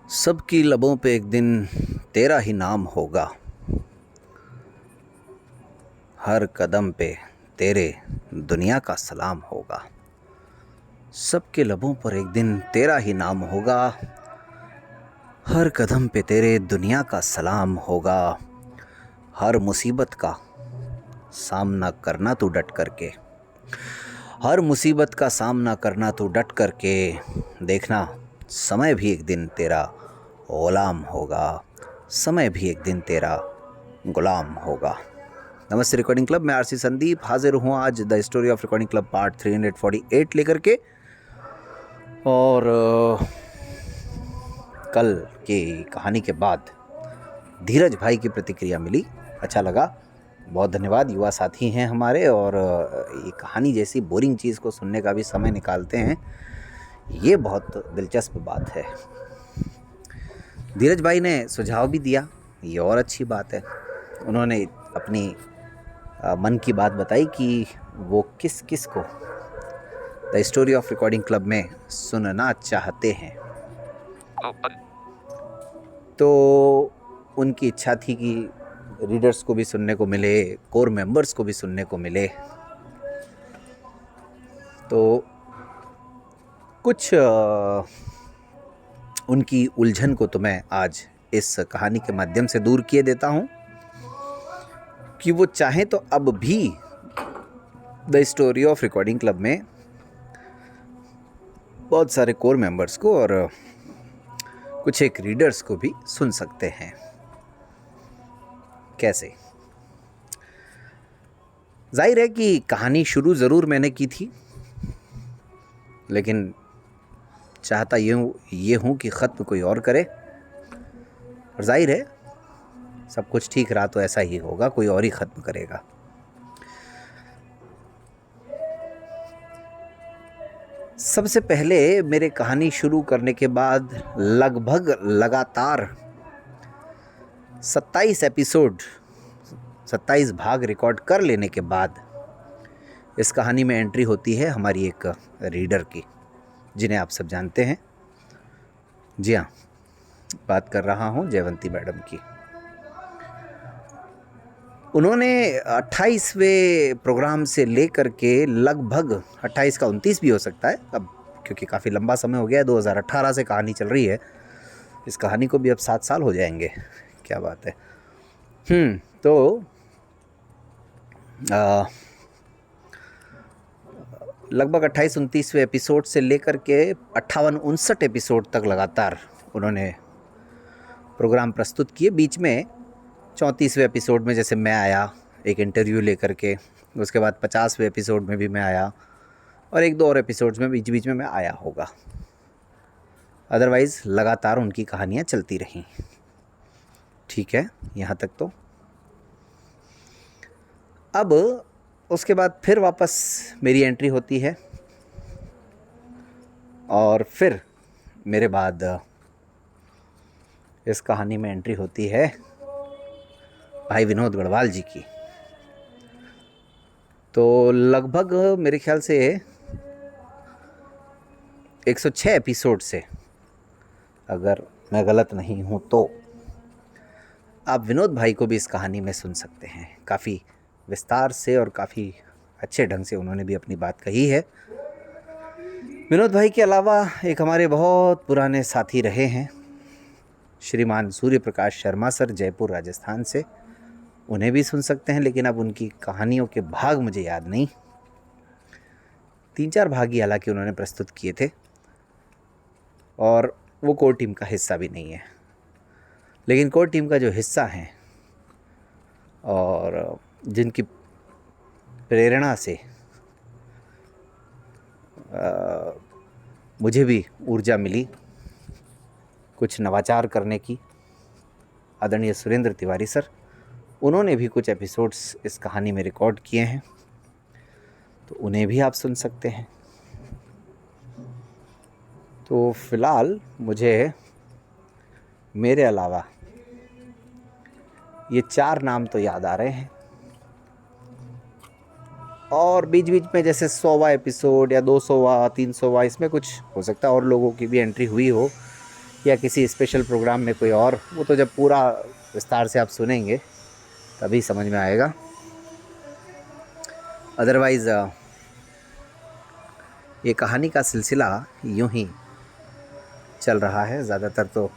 सबकी लबों पे एक दिन तेरा ही नाम होगा। हर कदम पे तेरे दुनिया का सलाम होगा। सबके लबों पर एक दिन तेरा ही नाम होगा। हर कदम पे तेरे दुनिया का सलाम होगा। हर मुसीबत का सामना करना तू डट करके। हर मुसीबत का सामना करना तू डट करके। देखना समय भी एक दिन तेरा गुलाम होगा। समय भी एक दिन तेरा गुलाम होगा। नमस्ते रिकॉर्डिंग क्लब में आरसी संदीप हाजिर हूँ आज the story of recording club part 348 लेकर के। और कल की कहानी के बाद धीरज भाई की प्रतिक्रिया मिली, अच्छा लगा, बहुत धन्यवाद। युवा साथी हैं हमारे और ये कहानी जैसी बोरिंग चीज़ को सुनने का भी समय निकालते हैं, ये बहुत दिलचस्प बात है। धीरज भाई ने सुझाव भी दिया, ये और अच्छी बात है। उन्होंने अपनी मन की बात बताई कि वो किस किस को the story of recording club में सुनना चाहते हैं। तो उनकी इच्छा थी कि रीडर्स को भी सुनने को मिले, कोर मेंबर्स को भी सुनने को मिले। तो कुछ उनकी उलझन को तो मैं आज इस कहानी के माध्यम से दूर किए देता हूँ कि वो चाहें तो अब भी the story of recording club में बहुत सारे कोर मेंबर्स को और कुछ एक रीडर्स को भी सुन सकते हैं। कैसे? जाहिर है कि कहानी शुरू ज़रूर मैंने की थी, लेकिन चाहता ये हूँ कि ख़त्म कोई और करे। और जाहिर है सब कुछ ठीक रहा तो ऐसा ही होगा, कोई और ही ख़त्म करेगा। सबसे पहले मेरे कहानी शुरू करने के बाद लगभग लगातार 27 भाग रिकॉर्ड कर लेने के बाद इस कहानी में एंट्री होती है हमारी एक रीडर की, जिन्हें आप सब जानते हैं। जी हाँ, बात कर रहा हूँ जयवंती मैडम की। उन्होंने 28वें प्रोग्राम से लेकर के लगभग 28 का 29 भी हो सकता है अब, क्योंकि काफ़ी लंबा समय हो गया है। 2018 से कहानी चल रही है, इस कहानी को भी अब 7 साल हो जाएंगे। क्या बात है। तो लगभग 28-29वें एपिसोड से लेकर के 58-59 एपिसोड तक लगातार उन्होंने प्रोग्राम प्रस्तुत किए। बीच में 34वें एपिसोड में जैसे मैं आया एक इंटरव्यू लेकर के, उसके बाद 50वें एपिसोड में भी मैं आया और एक दो और एपिसोड्स में बीच बीच में मैं आया होगा। अदरवाइज़ लगातार उनकी कहानियाँ चलती रहीं। ठीक है, यहाँ तक तो। अब उसके बाद फिर वापस मेरी एंट्री होती है और फिर मेरे बाद इस कहानी में एंट्री होती है भाई विनोद गढ़वाल जी की। तो लगभग मेरे ख्याल से 106 एपिसोड से, अगर मैं गलत नहीं हूँ तो, आप विनोद भाई को भी इस कहानी में सुन सकते हैं। काफ़ी विस्तार से और काफ़ी अच्छे ढंग से उन्होंने भी अपनी बात कही है। विनोद भाई के अलावा एक हमारे बहुत पुराने साथी रहे हैं श्रीमान सूर्य प्रकाश शर्मा सर, जयपुर राजस्थान से, उन्हें भी सुन सकते हैं। लेकिन अब उनकी कहानियों के भाग मुझे याद नहीं, 3-4 भाग ही हालांकि उन्होंने प्रस्तुत किए थे और वो कोर टीम का हिस्सा भी नहीं है। लेकिन कोर टीम का जो हिस्सा हैं और जिनकी प्रेरणा से मुझे भी ऊर्जा मिली कुछ नवाचार करने की, आदरणीय सुरेंद्र तिवारी सर, उन्होंने भी कुछ एपिसोड्स इस कहानी में रिकॉर्ड किए हैं, तो उन्हें भी आप सुन सकते हैं। तो फ़िलहाल मुझे मेरे अलावा ये 4 नाम तो याद आ रहे हैं और बीच बीच में जैसे 100वां एपिसोड या 200वां 300वां, इसमें कुछ हो सकता है और लोगों की भी एंट्री हुई हो, या किसी स्पेशल प्रोग्राम में कोई और, वो तो जब पूरा विस्तार से आप सुनेंगे तभी समझ में आएगा। अदरवाइज़ ये कहानी का सिलसिला यूं ही चल रहा है। ज़्यादातर तो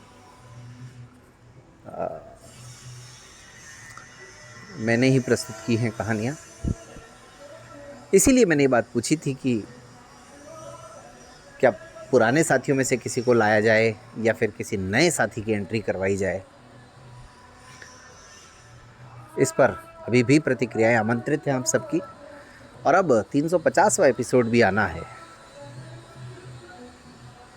मैंने ही प्रस्तुत की हैं कहानियाँ, इसीलिए मैंने ये बात पूछी थी कि क्या पुराने साथियों में से किसी को लाया जाए या फिर किसी नए साथी की एंट्री करवाई जाए। इस पर अभी भी प्रतिक्रियाएं आमंत्रित हैं हम सबकी। और अब 350वां एपिसोड भी आना है।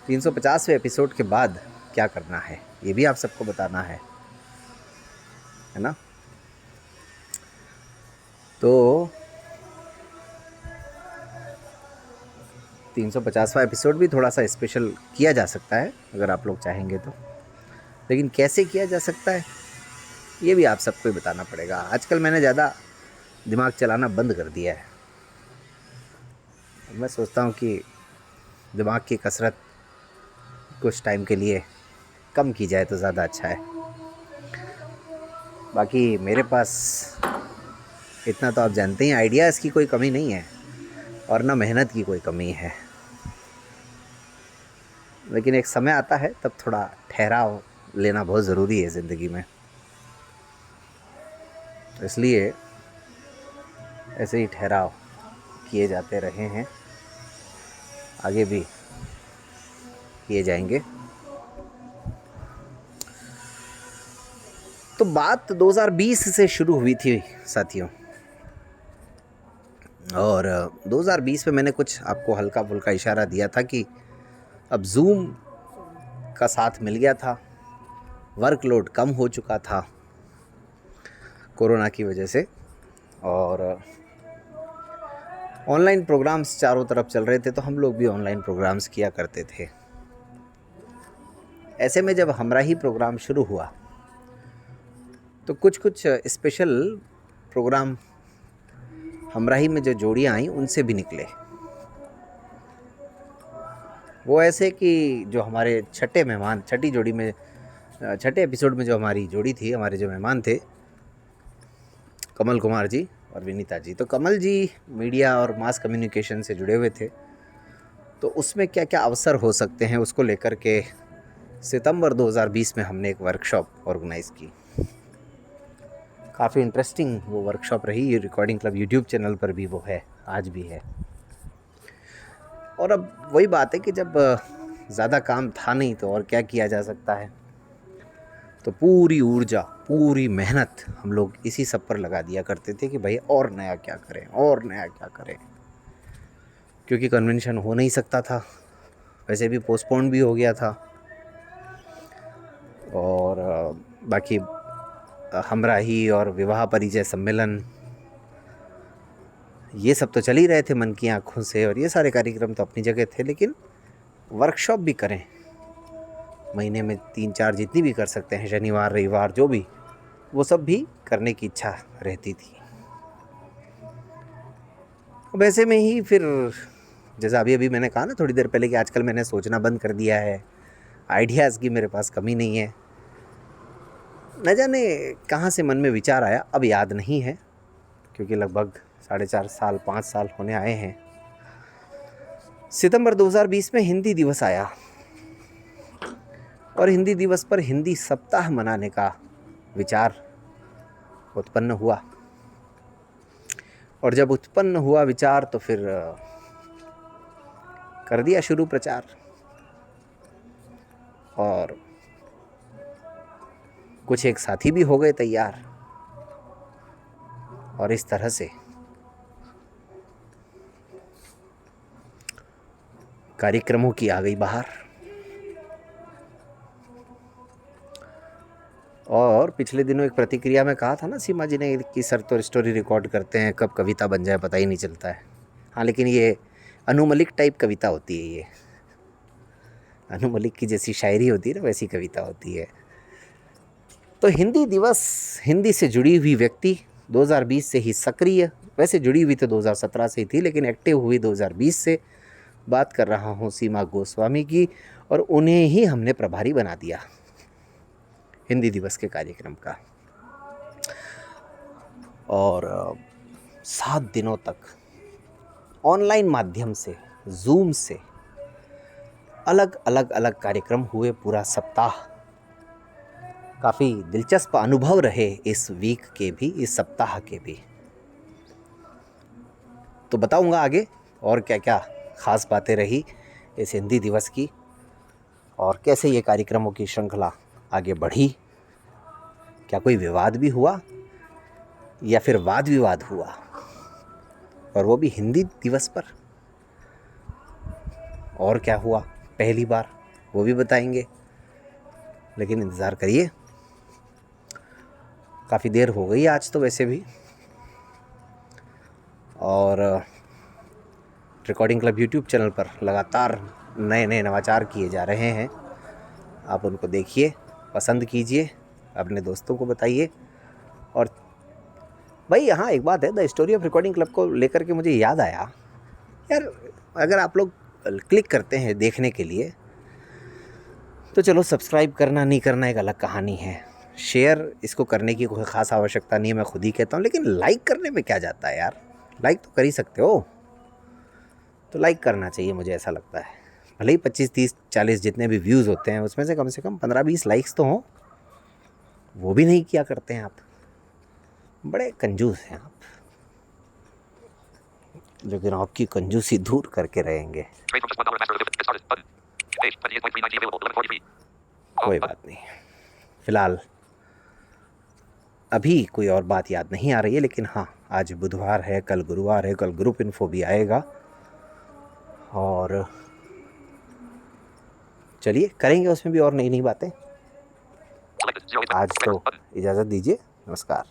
350वें एपिसोड के बाद क्या करना है ये भी आप सबको बताना है ना। तो 350वां एपिसोड भी थोड़ा सा स्पेशल किया जा सकता है अगर आप लोग चाहेंगे तो, लेकिन कैसे किया जा सकता है ये भी आप सबको ही बताना पड़ेगा। आजकल मैंने ज़्यादा दिमाग चलाना बंद कर दिया है। मैं सोचता हूँ कि दिमाग की कसरत कुछ टाइम के लिए कम की जाए तो ज़्यादा अच्छा है। बाकी मेरे पास इतना तो आप जानते हैं, आइडियाज़ की कोई कमी नहीं है और ना मेहनत की कोई कमी है, लेकिन एक समय आता है तब थोड़ा ठहराव लेना बहुत ज़रूरी है ज़िंदगी में। तो इसलिए ऐसे ही ठहराव किए जाते रहे हैं, आगे भी किए जाएंगे। तो बात 2020 से शुरू हुई थी साथियों, और 2020 में मैंने कुछ आपको हल्का फुल्का इशारा दिया था कि अब जूम का साथ मिल गया था, वर्कलोड कम हो चुका था कोरोना की वजह से, और ऑनलाइन प्रोग्राम्स चारों तरफ चल रहे थे, तो हम लोग भी ऑनलाइन प्रोग्राम्स किया करते थे। ऐसे में जब हमारा ही प्रोग्राम शुरू हुआ तो कुछ स्पेशल प्रोग्राम हमराही में जो जोड़ियाँ आई उनसे भी निकले। वो ऐसे कि जो हमारे छठे एपिसोड में जो हमारी जोड़ी थी, हमारे जो मेहमान थे कमल कुमार जी और विनीता जी। तो कमल जी मीडिया और मास कम्युनिकेशन से जुड़े हुए थे, तो उसमें क्या क्या अवसर हो सकते हैं उसको लेकर के सितंबर 2020 में हमने एक वर्कशॉप ऑर्गेनाइज़ की। काफ़ी इंटरेस्टिंग वो वर्कशॉप रही। ये रिकॉर्डिंग क्लब यूट्यूब चैनल पर भी वो है, आज भी है। और अब वही बात है कि जब ज़्यादा काम था नहीं तो और क्या किया जा सकता है, तो पूरी ऊर्जा पूरी मेहनत हम लोग इसी सब पर लगा दिया करते थे कि भाई और नया क्या करें, क्योंकि कन्वेंशन हो नहीं सकता था, वैसे भी पोस्टपोन भी हो गया था, और बाकी हमराही और विवाह परिचय सम्मेलन ये सब तो चल ही रहे थे मन की आँखों से, और ये सारे कार्यक्रम तो अपनी जगह थे, लेकिन वर्कशॉप भी करें महीने में 3-4 जितनी भी कर सकते हैं, शनिवार रविवार जो भी, वो सब भी करने की इच्छा रहती थी। वैसे में ही फिर जैसा अभी मैंने कहा ना थोड़ी देर पहले कि आजकल मैंने सोचना बंद कर दिया है, आइडियाज़ की मेरे पास कमी नहीं है। न जाने कहाँ से मन में विचार आया, अब याद नहीं है, क्योंकि लगभग 4.5 साल होने आए हैं। सितंबर 2020 में हिंदी दिवस आया और हिंदी दिवस पर हिंदी सप्ताह मनाने का विचार उत्पन्न हुआ, और जब उत्पन्न हुआ विचार तो फिर कर दिया शुरू प्रचार, और कुछ एक साथी भी हो गए तैयार, और इस तरह से कार्यक्रमों की आ गई बाहर। और पिछले दिनों एक प्रतिक्रिया में कहा था ना सीमा जी ने कि सर तो स्टोरी रिकॉर्ड करते हैं, कब कविता बन जाए पता ही नहीं चलता है। हाँ, लेकिन ये अनु मलिक टाइप कविता होती है, ये अनु मलिक की जैसी शायरी होती है ना वैसी कविता होती है। तो हिंदी दिवस, हिंदी से जुड़ी हुई व्यक्ति 2020 से ही सक्रिय, वैसे जुड़ी हुई तो 2017 से ही थी, लेकिन एक्टिव हुई 2020 से, बात कर रहा हूँ सीमा गोस्वामी की, और उन्हें ही हमने प्रभारी बना दिया हिंदी दिवस के कार्यक्रम का। और 7 दिनों तक ऑनलाइन माध्यम से, जूम से अलग अलग कार्यक्रम हुए पूरा सप्ताह। काफ़ी दिलचस्प अनुभव रहे इस वीक के भी, इस सप्ताह के भी। तो बताऊंगा आगे और क्या क्या ख़ास बातें रही इस हिंदी दिवस की, और कैसे ये कार्यक्रमों की श्रृंखला आगे बढ़ी। क्या कोई विवाद भी हुआ या फिर वाद विवाद हुआ, और वो भी हिंदी दिवस पर। और क्या हुआ पहली बार, वो भी बताएंगे। लेकिन इंतज़ार करिए, काफ़ी देर हो गई आज तो वैसे भी। और रिकॉर्डिंग क्लब यूट्यूब चैनल पर लगातार नए नए नवाचार किए जा रहे हैं। आप उनको देखिए, पसंद कीजिए, अपने दोस्तों को बताइए। और भाई यहाँ एक बात है, the story of recording club को लेकर के मुझे याद आया यार, अगर आप लोग क्लिक करते हैं देखने के लिए तो चलो, सब्सक्राइब करना नहीं करना एक अलग कहानी है। शेयर इसको करने की कोई ख़ास आवश्यकता नहीं है, मैं खुद ही कहता हूँ। लेकिन लाइक करने में क्या जाता है यार, लाइक तो कर ही सकते हो। तो लाइक करना चाहिए, मुझे ऐसा लगता है। भले ही 25, 30, 40 जितने भी व्यूज़ होते हैं उसमें से कम 15-20 लाइक्स तो हों। वो भी नहीं किया करते हैं आप, बड़े कंजूस हैं आप। लेकिन आपकी कंजूसी दूर करके रहेंगे। कोई बात नहीं, फ़िलहाल अभी कोई और बात याद नहीं आ रही है। लेकिन हाँ, आज बुधवार है, कल गुरुवार है, कल ग्रुप इन्फो भी आएगा। और चलिए करेंगे उसमें भी और नई नई बातें। आज तो इजाज़त दीजिए, नमस्कार।